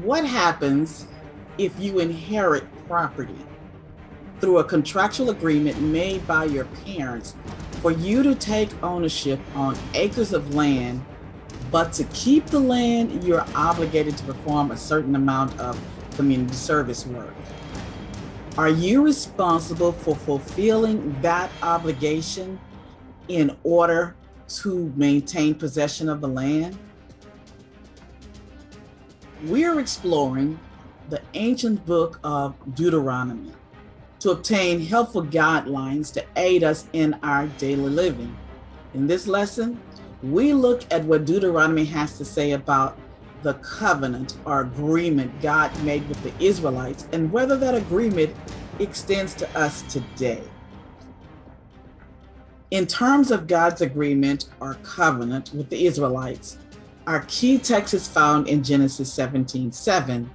What happens if you inherit property through a contractual agreement made by your parents for you to take ownership on acres of land, but to keep the land, you're obligated to perform a certain amount of community service work? Are you responsible for fulfilling that obligation in order to maintain possession of the land? We're exploring the Ancient Book of Deuteronomy to obtain helpful guidelines to aid us in our daily living. In this lesson, we look at what Deuteronomy has to say about the covenant or agreement God made with the Israelites and whether that agreement extends to us today. In terms of God's agreement or covenant with the Israelites, our key text is found in Genesis 17:7,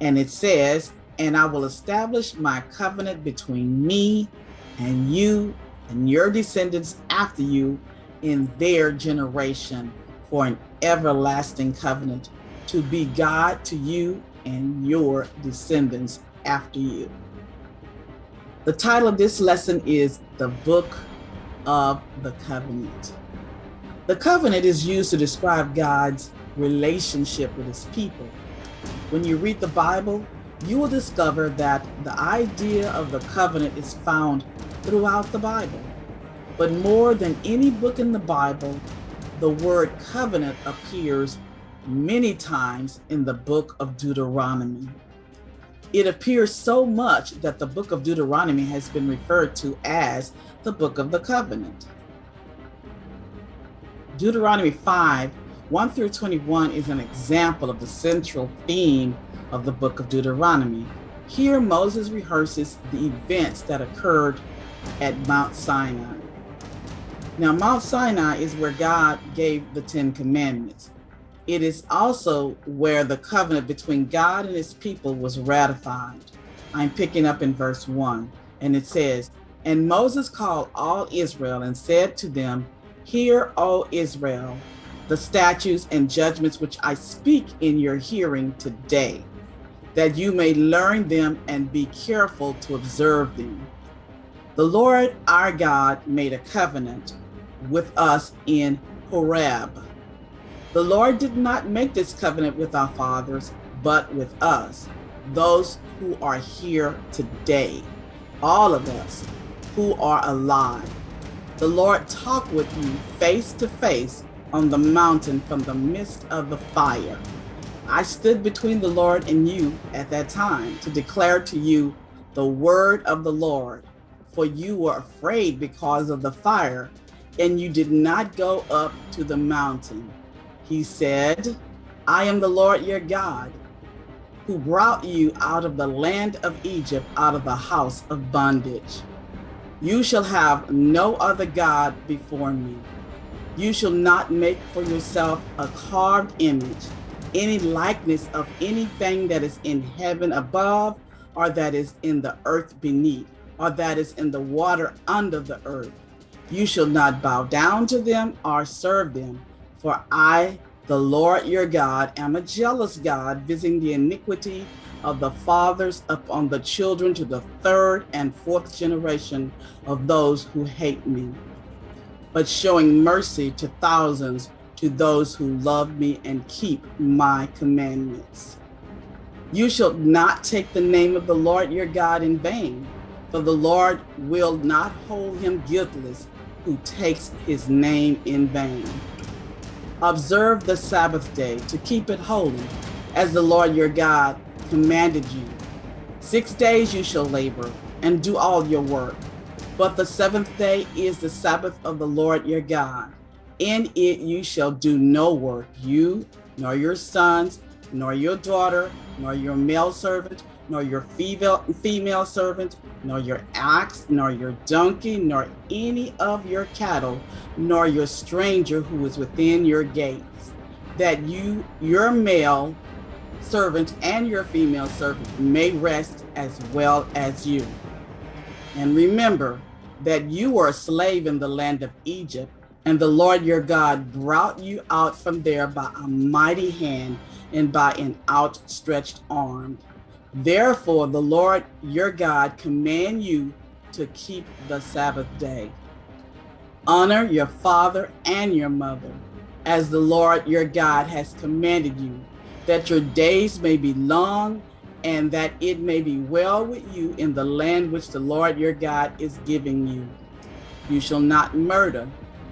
and it says, "And I will establish my covenant between me and you and your descendants after you in their generation for an everlasting covenant, to be God to you and your descendants after you." The title of this lesson is The Book of the Covenant. The covenant is used to describe God's relationship with his people. When you read the Bible, you will discover that the idea of the covenant is found throughout the Bible. But more than any book in the Bible, the word covenant appears many times in the book of Deuteronomy. It appears so much that the book of Deuteronomy has been referred to as the book of the covenant. Deuteronomy 5:1-21 is an example of the central theme of the book of Deuteronomy. Here, Moses rehearses the events that occurred at Mount Sinai. Now, Mount Sinai is where God gave the 10 Commandments. It is also where the covenant between God and his people was ratified. I'm picking up in verse 1, and it says, "And Moses called all Israel and said to them, Hear, O Israel, the statutes and judgments which I speak in your hearing today, that you may learn them and be careful to observe them. The Lord our God made a covenant with us in Horeb. The Lord did not make this covenant with our fathers, but with us, those who are here today, all of us who are alive. The Lord talked with you face to face on the mountain from the midst of the fire. I stood between the Lord and you at that time to declare to you the word of the Lord, for you were afraid because of the fire, and you did not go up to the mountain. He said, I am the Lord your God, who brought you out of the land of Egypt, out of the house of bondage. You shall have no other God before me. You shall not make for yourself a carved image, any likeness of anything that is in heaven above, or that is in the earth beneath, or that is in the water under the earth. You shall not bow down to them or serve them, for I, the Lord your God, am a jealous God, visiting the iniquity of the fathers upon the children to the third and fourth generation of those who hate me, but showing mercy to thousands, to those who love me and keep my commandments. You shall not take the name of the Lord your God in vain, for the Lord will not hold him guiltless who takes his name in vain. Observe the Sabbath day to keep it holy, as the Lord your God commanded you. 6 days you shall labor and do all your work, but the seventh day is the Sabbath of the Lord your God. In it you shall do no work, you, nor your sons, nor your daughter, nor your male servant, nor your female servant, nor your ox, nor your donkey, nor any of your cattle, nor your stranger who is within your gates, that you, your male servant and your female servant may rest as well as you. And remember that you were a slave in the land of Egypt, And the Lord your God brought you out from there by a mighty hand and by an outstretched arm. Therefore, the Lord your God command you to keep the Sabbath day. Honor your father and your mother, as the Lord your God has commanded you, that your days may be long and that it may be well with you in the land which the Lord your God is giving you. You shall not murder.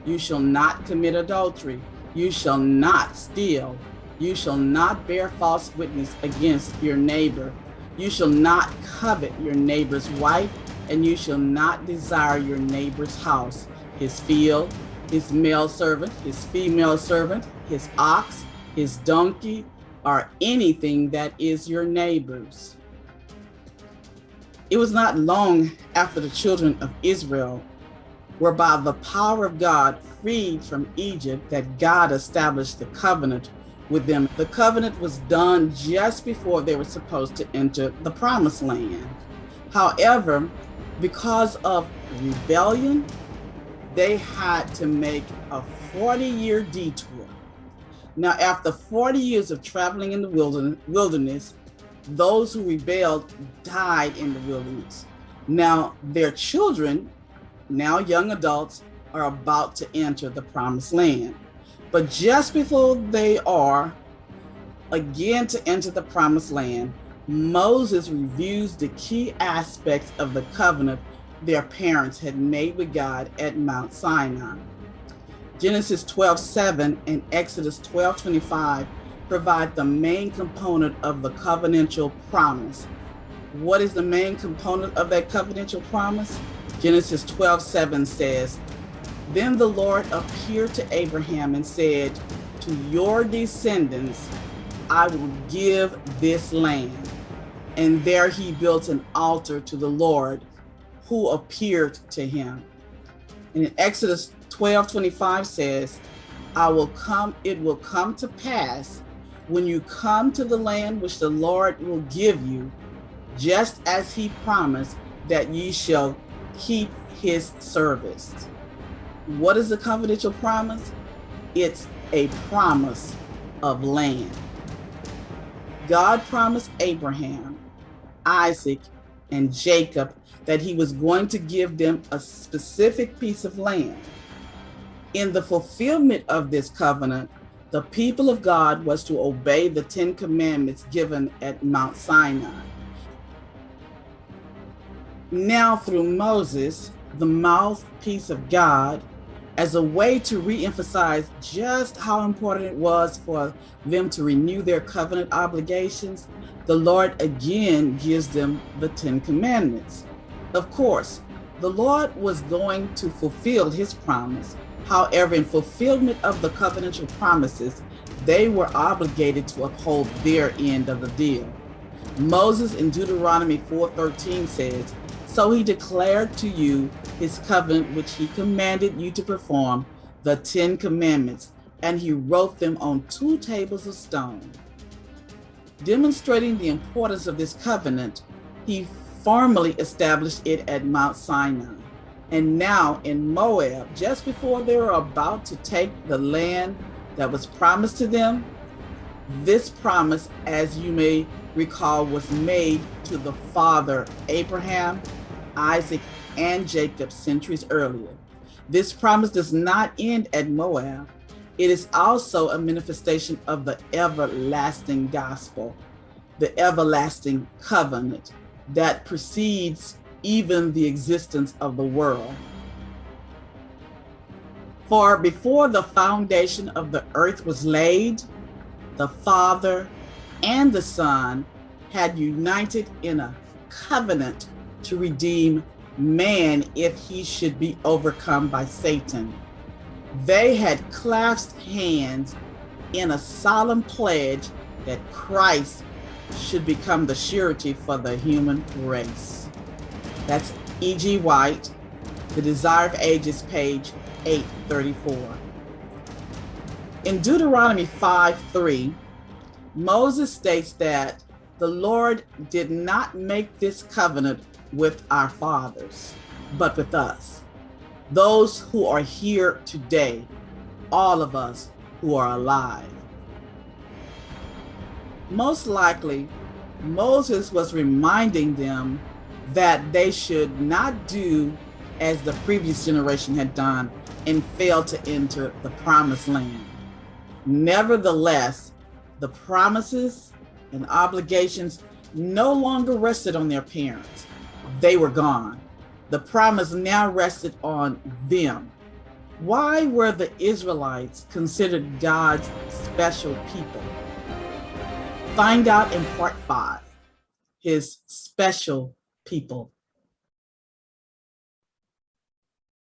You shall not commit adultery. You shall not steal. You shall not bear false witness against your neighbor. You shall not covet your neighbor's wife, and you shall not desire your neighbor's house, his field, his male servant, his female servant, his ox, his donkey, or anything that is your neighbor's. It was not long after the children of Israel were by the power of God freed from Egypt that God established the covenant with them. The covenant was done just before they were supposed to enter the promised land. However, because of rebellion, they had to make a 40-year detour. Now, after 40 years of traveling in the wilderness, those who rebelled died in the wilderness. Now, their children, now young adults, are about to enter the promised land. But just before they are again to enter the promised land, Moses reviews the key aspects of the covenant their parents had made with God at Mount Sinai. Genesis 12:7 and Exodus 12:25 provide the main component of the covenantal promise. What is the main component of that covenantal promise? Genesis 12:7 says, "Then the Lord appeared to Abraham and said, 'To your descendants I will give this land.' And there he built an altar to the Lord who appeared to him." And in Exodus 12:25 says, it will come to pass when you come to the land which the Lord will give you, just as he promised, that ye shall keep his service." What is the covenantal promise? It's a promise of land. God promised Abraham, Isaac, and Jacob that he was going to give them a specific piece of land. In the fulfillment of this covenant, the people of God was to obey the 10 Commandments given at Mount Sinai. Now, through Moses, the mouthpiece of God, as a way to re-emphasize just how important it was for them to renew their covenant obligations, the Lord again gives them the 10 Commandments. Of course, the Lord was going to fulfill his promise. However, in fulfillment of the covenantal promises, they were obligated to uphold their end of the deal. Moses in Deuteronomy 4:13 says, "So he declared to you his covenant which he commanded you to perform, the 10 Commandments, and he wrote them on 2 tables of stone." Demonstrating the importance of this covenant, he formally established it at Mount Sinai. And now in Moab, just before they were about to take the land that was promised to them, this promise, as you may recall, was made to the father Abraham, Isaac, and Jacob centuries earlier. This promise does not end at Moab. It is also a manifestation of the everlasting gospel, the everlasting covenant that precedes even the existence of the world. For before the foundation of the earth was laid, the Father and the Son had united in a covenant to redeem man if he should be overcome by Satan. They had clasped hands in a solemn pledge that Christ should become the surety for the human race. That's E.G. White, The Desire of Ages, page 834. In Deuteronomy 5:3, Moses states that the Lord did not make this covenant with our fathers, but with us. those who are here today, all of us who are alive. Most likely, Moses was reminding them that they should not do as the previous generation had done and fail to enter the promised land. Nevertheless, the promises and obligations no longer rested on their parents. They were gone. The promise now rested on them. Why were the Israelites considered God's special people? Find out in part 5, his special people.